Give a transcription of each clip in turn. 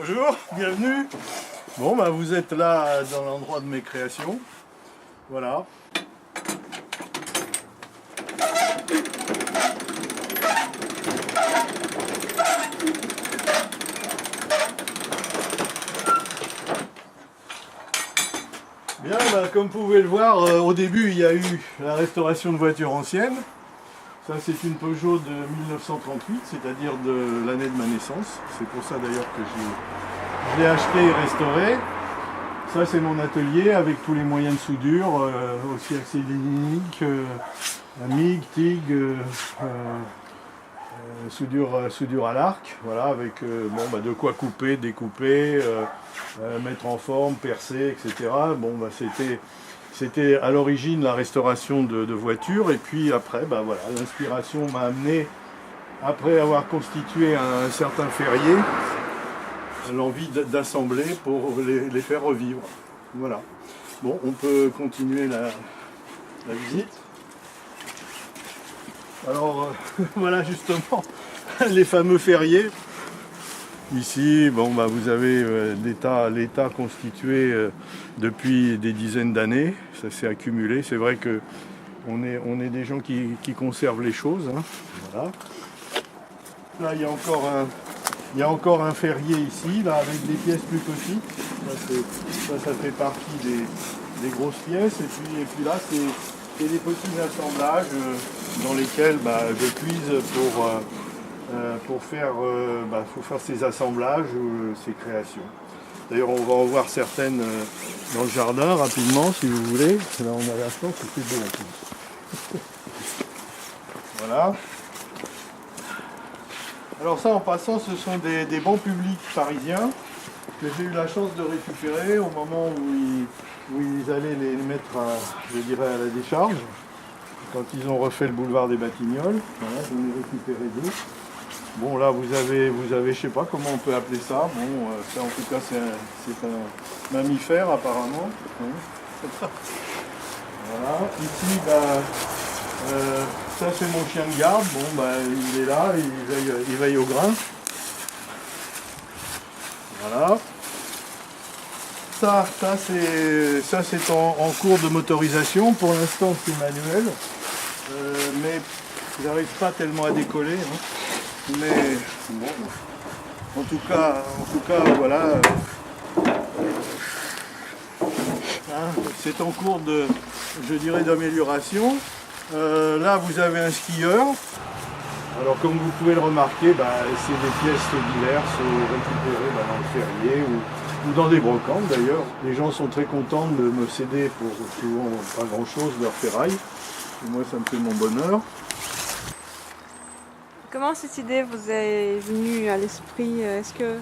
Bonjour, bienvenue. Bon, bah, vous êtes là dans l'endroit de mes créations. Voilà. Bien, bah, comme vous pouvez le voir, au début il y a eu la restauration de voitures anciennes. Ça c'est une Peugeot de 1938, c'est-à-dire de l'année de ma naissance. C'est pour ça d'ailleurs que je l'ai acheté et restauré. Ça c'est mon atelier avec tous les moyens de soudure, aussi acrylique, MIG, TIG, soudure à l'arc, voilà, avec de quoi couper, découper, mettre en forme, percer, etc. Bon, bah, c'était à l'origine la restauration de voitures, et puis après, bah, voilà, l'inspiration m'a amené, après avoir constitué un certain ferrier, l'envie d'assembler pour les faire revivre. Voilà. Bon, on peut continuer la visite. Alors, voilà justement les fameux ferriers. Ici, bon, bah, vous avez l'état constitué depuis des dizaines d'années. Ça s'est accumulé. C'est vrai que on est des gens qui conservent les choses. Hein. Voilà. Là, il y a encore un ferrier ici, là, avec des pièces plus petites. Ça fait partie des grosses pièces. Et puis là, c'est des petits assemblages dans lesquels je puise pour faire ces assemblages, ces créations. D'ailleurs, on va en voir certaines dans le jardin rapidement, si vous voulez. Là, on a la chance que c'est beau en plus. Voilà. Alors ça, en passant, ce sont des bancs publics parisiens que j'ai eu la chance de récupérer au moment où ils allaient les mettre à la décharge. Quand ils ont refait le boulevard des Batignolles, voilà, j'en ai récupéré deux. Bon, là vous avez, je sais pas comment on peut appeler ça. Bon, ça en tout cas c'est un mammifère apparemment. Voilà. Ici, ça c'est mon chien de garde. Bon, il est là, il veille au grain. Voilà. Ça c'est en cours de motorisation. Pour l'instant c'est manuel, mais j'arrive pas tellement à décoller. Hein. Mais bon, en tout cas voilà. C'est en cours d'amélioration. Là vous avez un skieur. Alors comme vous pouvez le remarquer, c'est des pièces diverses récupérées dans le ferrier ou dans des brocantes d'ailleurs. Les gens sont très contents de me céder pour souvent pas grand chose leur ferraille. Et moi ça me fait mon bonheur. Comment cette idée vous est venue à l'esprit? Est-ce que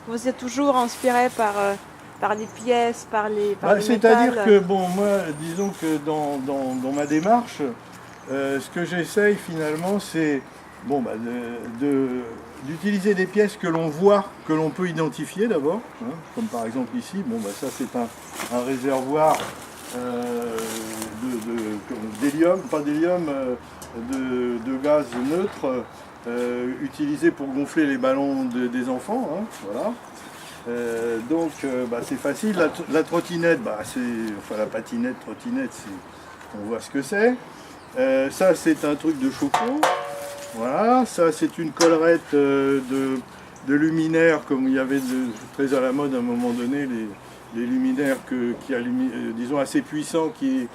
vous êtes toujours inspiré par les pièces, par les c'est-à-dire que moi disons que dans ma démarche, ce que j'essaye finalement c'est d'utiliser des pièces que l'on voit, que l'on peut identifier d'abord, hein, comme par exemple ici, ça c'est un réservoir d'hélium, pas d'hélium, de gaz neutre utilisé pour gonfler les ballons des enfants, hein, voilà. C'est facile, la trottinette, la patinette, trottinette, on voit ce que c'est. Ça c'est un truc de chauffe-eau. Voilà, ça c'est une collerette de luminaires, comme il y avait très à la mode à un moment donné, les luminaires disons assez puissants qui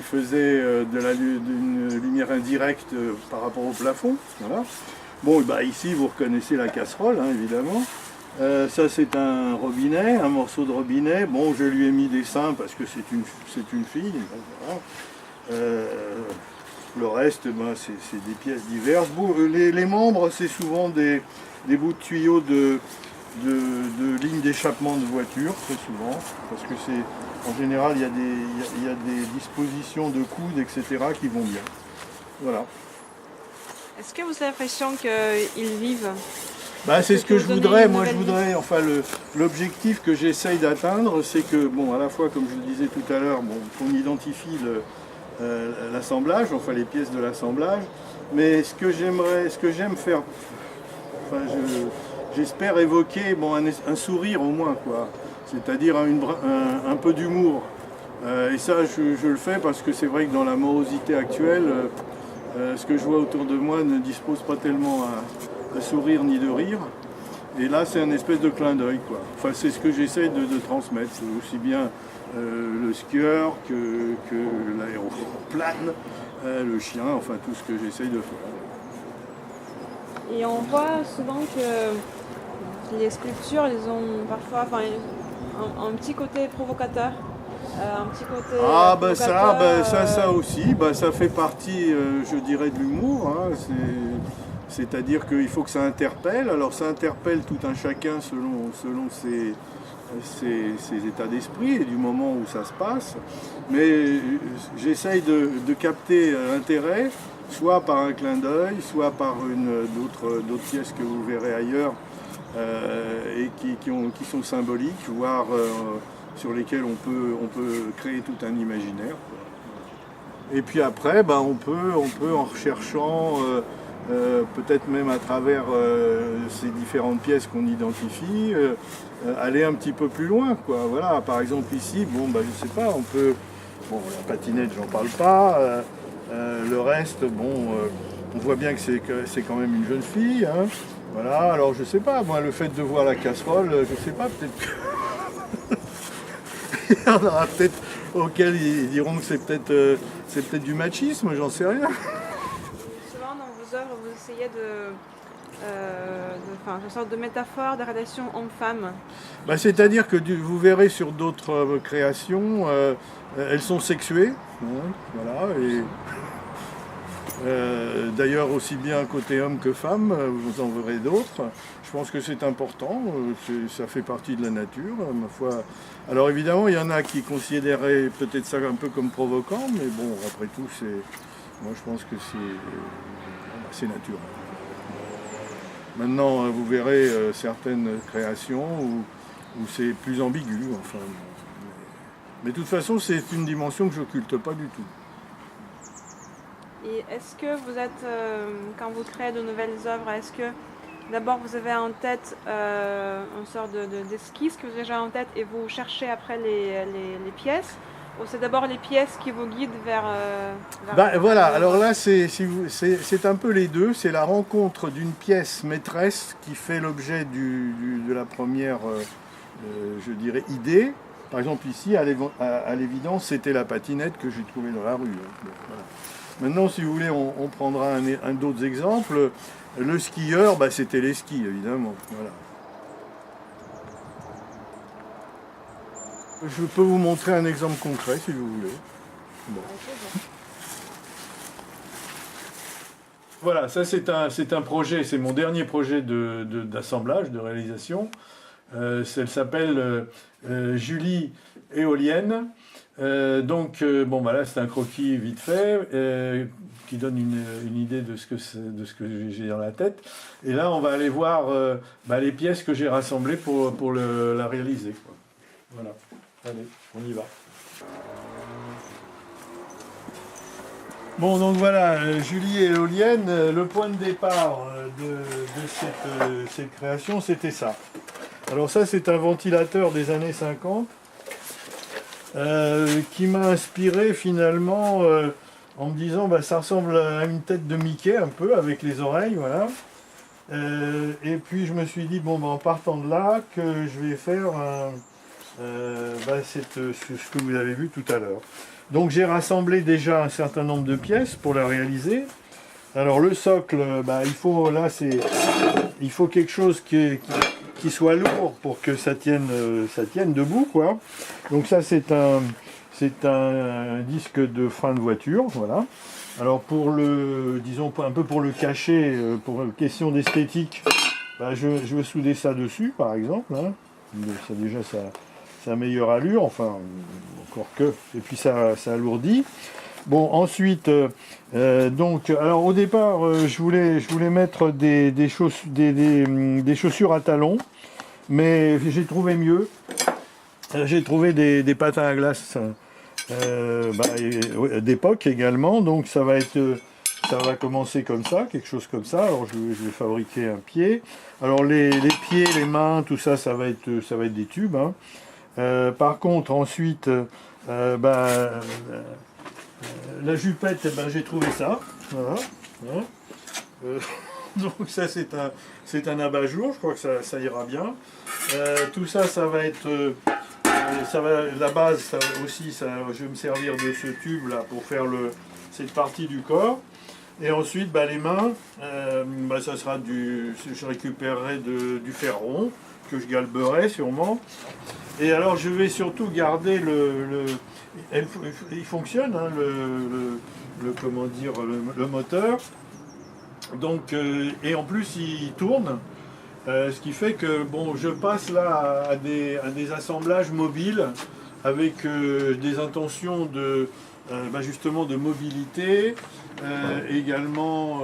faisaient d'une lumière indirecte par rapport au plafond. Voilà. Bon, ici vous reconnaissez la casserole, hein, évidemment. Ça c'est un robinet, un morceau de robinet. Bon, je lui ai mis des seins parce que c'est une fille. Voilà. Le reste, c'est des pièces diverses. Les membres, c'est souvent des bouts de tuyaux de lignes d'échappement de voiture, très souvent, parce que en général, il y a des dispositions de coudes, etc., qui vont bien. Voilà. Est-ce que vous avez l'impression qu'ils vivent? C'est ce que je voudrais. Moi, je voudrais, l'objectif que j'essaye d'atteindre, c'est que, à la fois, comme je le disais tout à l'heure, qu'on identifie l'assemblage, les pièces de l'assemblage, mais ce que j'aime faire, j'espère évoquer un sourire au moins, quoi. C'est-à-dire un peu d'humour. Et ça, je le fais parce que c'est vrai que dans la morosité actuelle, ce que je vois autour de moi ne dispose pas tellement à sourire ni de rire. Et là, c'est un espèce de clin d'œil, quoi. Enfin, c'est ce que j'essaie de transmettre. C'est aussi bien le skieur que l'aéroplane, le chien, enfin tout ce que j'essaye de faire. Et on voit souvent que les sculptures, elles ont parfois un petit côté provocateur. Un petit côté ça aussi, ça fait partie, je dirais, de l'humour. Hein. C'est-à-dire qu'il faut que ça interpelle. Alors ça interpelle tout un chacun selon ses états d'esprit et du moment où ça se passe. Mais j'essaye de capter l'intérêt, soit par un clin d'œil, soit par d'autres pièces que vous verrez ailleurs et qui sont symboliques, voire sur lesquelles on peut créer tout un imaginaire. Et puis après, on peut en recherchant, peut-être même à travers ces différentes pièces qu'on identifie, aller un petit peu plus loin, quoi. Voilà, par exemple ici, je sais pas, on peut... Bon, la patinette, j'en parle pas. Le reste, on voit bien que c'est quand même une jeune fille. Hein. Voilà, alors je sais pas, moi, le fait de voir la casserole, je sais pas, peut-être que... Il y en aura peut-être auxquels ils diront que c'est peut-être du machisme, j'en sais rien. Souvent dans vos œuvres, vous essayez une sorte de métaphore des relations hommes-femmes. C'est-à-dire que vous verrez sur d'autres créations, elles sont sexuées. Hein, voilà, et d'ailleurs aussi bien côté homme que femme, vous en verrez d'autres. Je pense que c'est important, ça fait partie de la nature, ma foi. Alors évidemment, il y en a qui considéraient peut-être ça un peu comme provoquant, mais bon, après tout, moi je pense que c'est naturel. Maintenant, vous verrez certaines créations où c'est plus ambigu, enfin. Mais de toute façon, c'est une dimension que je n'occulte pas du tout. Et est-ce que vous êtes, quand vous créez de nouvelles œuvres, est-ce que d'abord vous avez en tête une sorte d'esquisse que vous avez déjà en tête et vous cherchez après les pièces, ou c'est d'abord les pièces qui vous guident vers voilà, alors là c'est un peu les deux, c'est la rencontre d'une pièce maîtresse qui fait l'objet de la première, je dirais, idée. Par exemple ici, à l'évidence, c'était la patinette que j'ai trouvée dans la rue. Voilà. Maintenant, si vous voulez, on prendra un d'autres exemples. Le skieur, c'était les skis, évidemment. Voilà. Je peux vous montrer un exemple concret, si vous voulez. Bon. Voilà, ça c'est un projet, c'est mon dernier projet d'assemblage, de réalisation. Elle s'appelle Julie Éolienne. Là c'est un croquis vite fait qui donne une idée de ce que j'ai dans la tête. Et là on va aller voir les pièces que j'ai rassemblées pour la réaliser, quoi. Voilà, allez, on y va. Bon, donc voilà, Julie Éolienne, le point de départ de cette création, c'était ça. Alors ça, c'est un ventilateur des années 50 qui m'a inspiré finalement en me disant ça ressemble à une tête de Mickey un peu avec les oreilles, voilà. Et puis je me suis dit en partant de là que je vais faire ce que vous avez vu tout à l'heure. Donc j'ai rassemblé déjà un certain nombre de pièces pour la réaliser. Alors le socle, il faut quelque chose qui soit lourd pour que ça tienne debout, quoi. Donc ça c'est un disque de frein de voiture, voilà. Alors pour un peu pour le cacher, pour question d'esthétique, je veux souder ça dessus, par exemple. Hein. Ça a meilleure allure, enfin encore que, et puis ça alourdit. Bon, ensuite, alors au départ, je voulais mettre des chaussures à talons, mais j'ai trouvé mieux. J'ai trouvé des patins à glace d'époque également, donc ça va être ça va commencer comme ça, quelque chose comme ça. Alors je vais fabriquer un pied. Alors les pieds, les mains, tout ça, ça va être des tubes, hein. Par contre, ensuite, la jupette, eh ben, j'ai trouvé ça. Voilà. Hein. Donc ça c'est un abat-jour, je crois que ça ira bien. Tout ça, ça va être la base ça, aussi, je vais me servir de ce tube là pour faire cette partie du corps. Et ensuite, les mains, ça sera je récupérerai du fer rond que je galberai sûrement. Et alors je vais surtout garder il fonctionne, hein, comment dire, le moteur. Donc, et en plus il tourne, ce qui fait que bon, je passe là à des assemblages mobiles avec des intentions justement de mobilité, également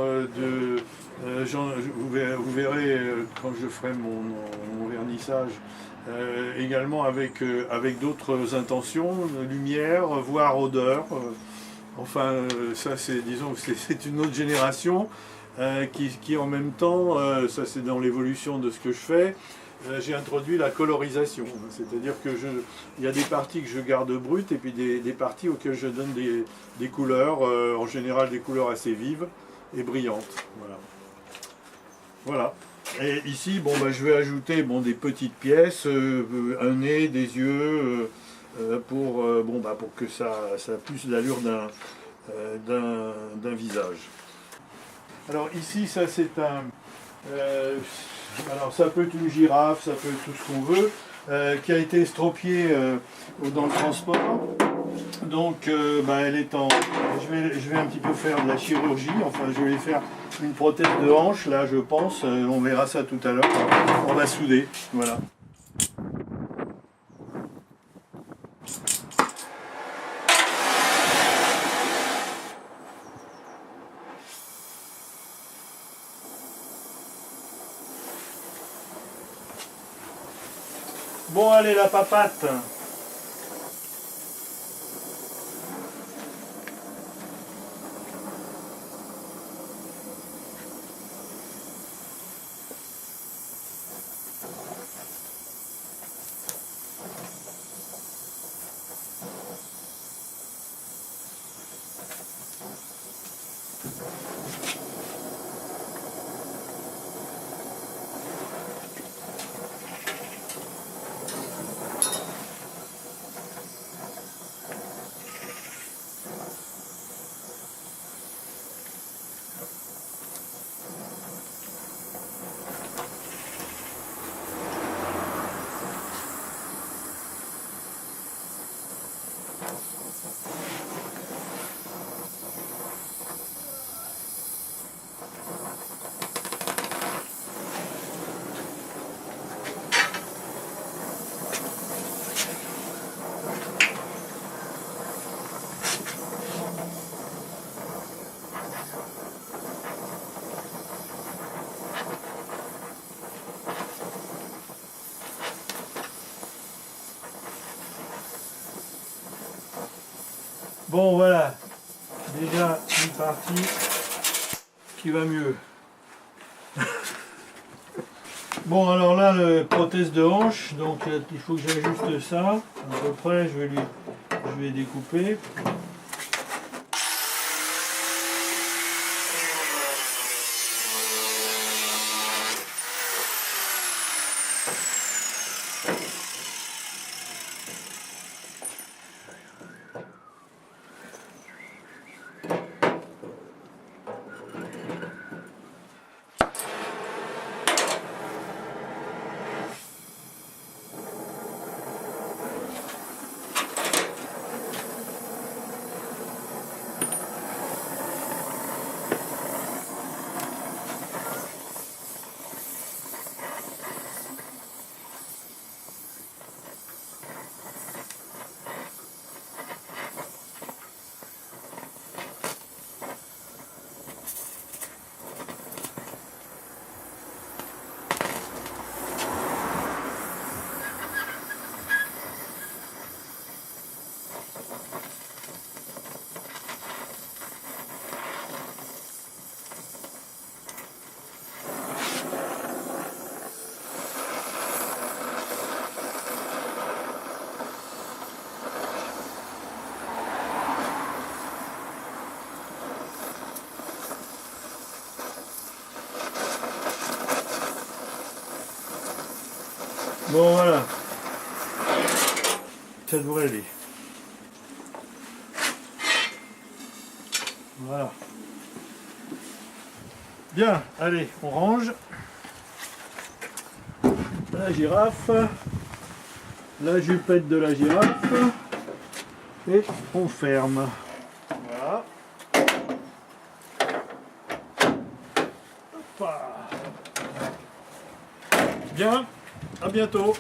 vous verrez quand je ferai mon vernissage, également avec d'autres intentions, lumière, voire odeur. Ça disons que c'est une autre génération qui en même temps, ça c'est dans l'évolution de ce que je fais, j'ai introduit la colorisation. C'est-à-dire que il y a des parties que je garde brutes et puis des parties auxquelles je donne des couleurs, en général des couleurs assez vives et brillantes. Voilà. Et ici, je vais ajouter des petites pièces, un nez, des yeux, pour que ça a plus l'allure d'un visage. Alors ici, ça c'est alors ça peut être une girafe, ça peut être tout ce qu'on veut, qui a été estropiée dans le transport. Donc elle est je vais un petit peu faire de la chirurgie, je vais faire une prothèse de hanche, là je pense, on verra ça tout à l'heure, on va souder, voilà. Bon allez la papate. Bon voilà, déjà une partie qui va mieux. Bon alors là, le prothèse de hanche, donc il faut que j'ajuste ça, à peu près je vais découper. Bon voilà. Ça devrait aller. Voilà. Bien, allez, on range. La girafe. La jupette de la girafe. Et on ferme. Voilà. Hoppa. Bien, à bientôt.